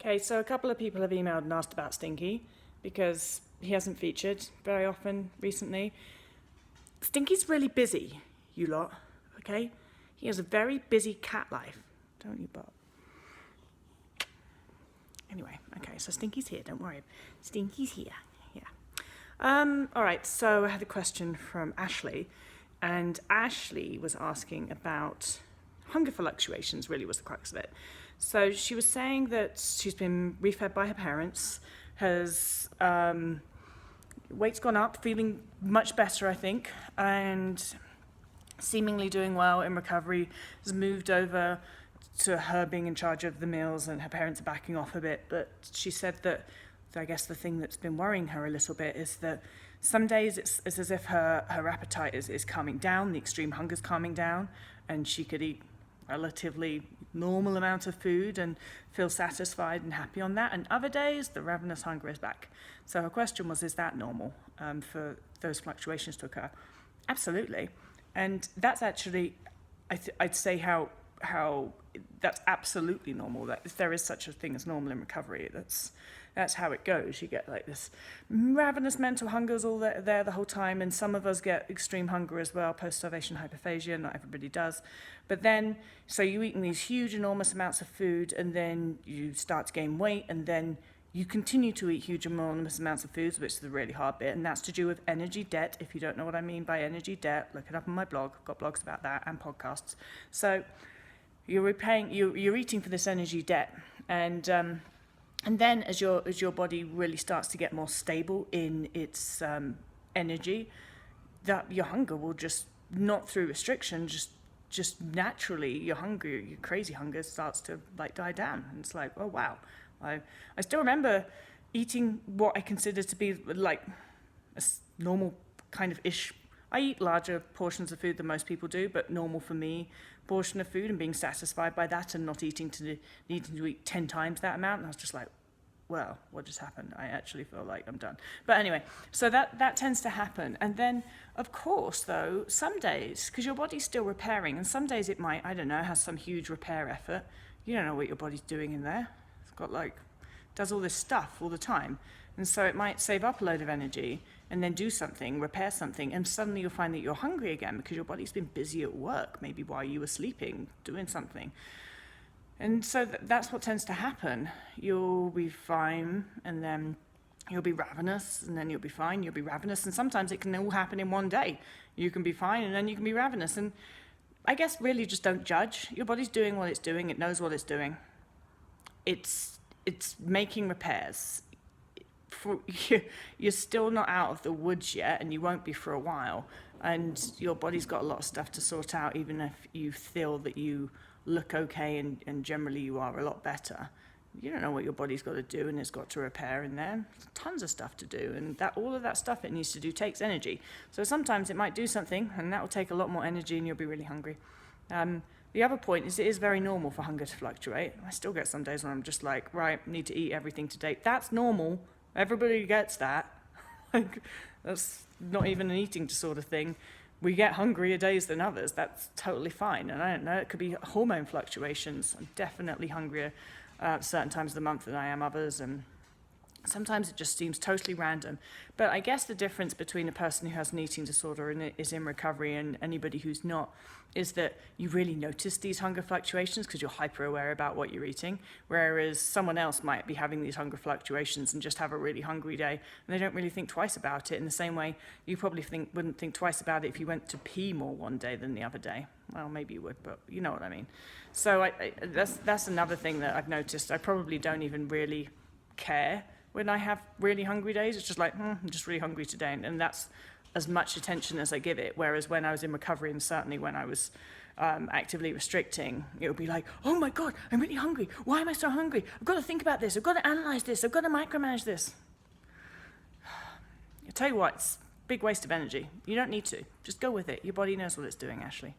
Okay, so a couple of people have emailed and asked about Stinky because he hasn't featured very often recently. Stinky's really busy, you lot, okay? He has a very busy cat life. Don't you, Bob? Anyway, okay, so Stinky's here, don't worry. Stinky's here, yeah. All right, so I had a question from Ashley, and Ashley was asking about hunger fluctuations, really was the crux of it. So she was saying that she's been refed by her parents, has weight's gone up, feeling much better, I think, and seemingly doing well in recovery, has moved over to her being in charge of the meals, and her parents are backing off a bit. But she said that I guess the thing that's been worrying her a little bit is that some days it's as if her appetite is calming down, the extreme hunger's calming down, and she could eat relatively normal amount of food and feel satisfied and happy on that. And other days, the ravenous hunger is back. So her question was, is that normal for those fluctuations to occur? Absolutely. And that's actually, I'd say how that's absolutely normal. That if there is such a thing as normal in recovery, that's how it goes. You get like this ravenous mental hunger's all there the whole time, and some of us get extreme hunger as well, post-starvation hyperphagia. Not everybody does. But then, so you're eating these huge, enormous amounts of food, and then you start to gain weight, and then you continue to eat huge, enormous amounts of foods, which is the really hard bit, and that's to do with energy debt. If you don't know what I mean by energy debt, look it up on my blog. I've got blogs about that and podcasts. So you're eating for this energy debt, and then as your body really starts to get more stable in its energy, that your hunger will just, not through restriction, just naturally your crazy hunger starts to like die down. And it's like, oh wow, I still remember eating what I consider to be like a normal kind of ish. I eat larger portions of food than most people do, but normal for me portion of food, and being satisfied by that, and not needing to eat 10 times that amount. And I was just like, well, what just happened? I actually feel like I'm done. But anyway, so that tends to happen. And then, of course, though, some days, because your body's still repairing, and some days it might, I don't know, has some huge repair effort. You don't know what your body's doing in there. It's got does all this stuff all the time. And so it might save up a load of energy and then do something, repair something, and suddenly you'll find that you're hungry again because your body's been busy at work, maybe while you were sleeping, doing something. And so that's what tends to happen. You'll be fine, and then you'll be ravenous, and then you'll be fine, you'll be ravenous, and sometimes it can all happen in one day. You can be fine, and then you can be ravenous. And I guess really just don't judge. Your body's doing what it's doing. It knows what it's doing. It's making repairs. You're still not out of the woods yet, and you won't be for a while. And your body's got a lot of stuff to sort out, even if you feel that you look okay and generally you are a lot better. You don't know what your body's got to do, and it's got to repair in there. There's tons of stuff to do, and all of that stuff it needs to do takes energy. So sometimes it might do something, and that will take a lot more energy, and you'll be really hungry. The other point is it is very normal for hunger to fluctuate. I still get some days when I'm just like, right, need to eat everything today. That's normal. Everybody gets that. That's not even an eating disorder thing. We get hungrier days than others. That's totally fine. And I don't know, it could be hormone fluctuations. I'm definitely hungrier certain times of the month than I am others. And sometimes it just seems totally random. But I guess the difference between a person who has an eating disorder and is in recovery and anybody who's not is that you really notice these hunger fluctuations because you're hyper aware about what you're eating, whereas someone else might be having these hunger fluctuations and just have a really hungry day, and they don't really think twice about it in the same way you probably wouldn't think twice about it if you went to pee more one day than the other day. Well, maybe you would, but you know what I mean. So that's another thing that I've noticed. I probably don't even really care when I have really hungry days. It's just like, I'm just really hungry today, and that's as much attention as I give it. Whereas when I was in recovery, and certainly when I was actively restricting, it would be like, oh my God, I'm really hungry. Why am I so hungry? I've got to think about this. I've got to analyze this. I've got to micromanage this. I tell you what, it's a big waste of energy. You don't need to. Just go with it. Your body knows what it's doing, Ashley.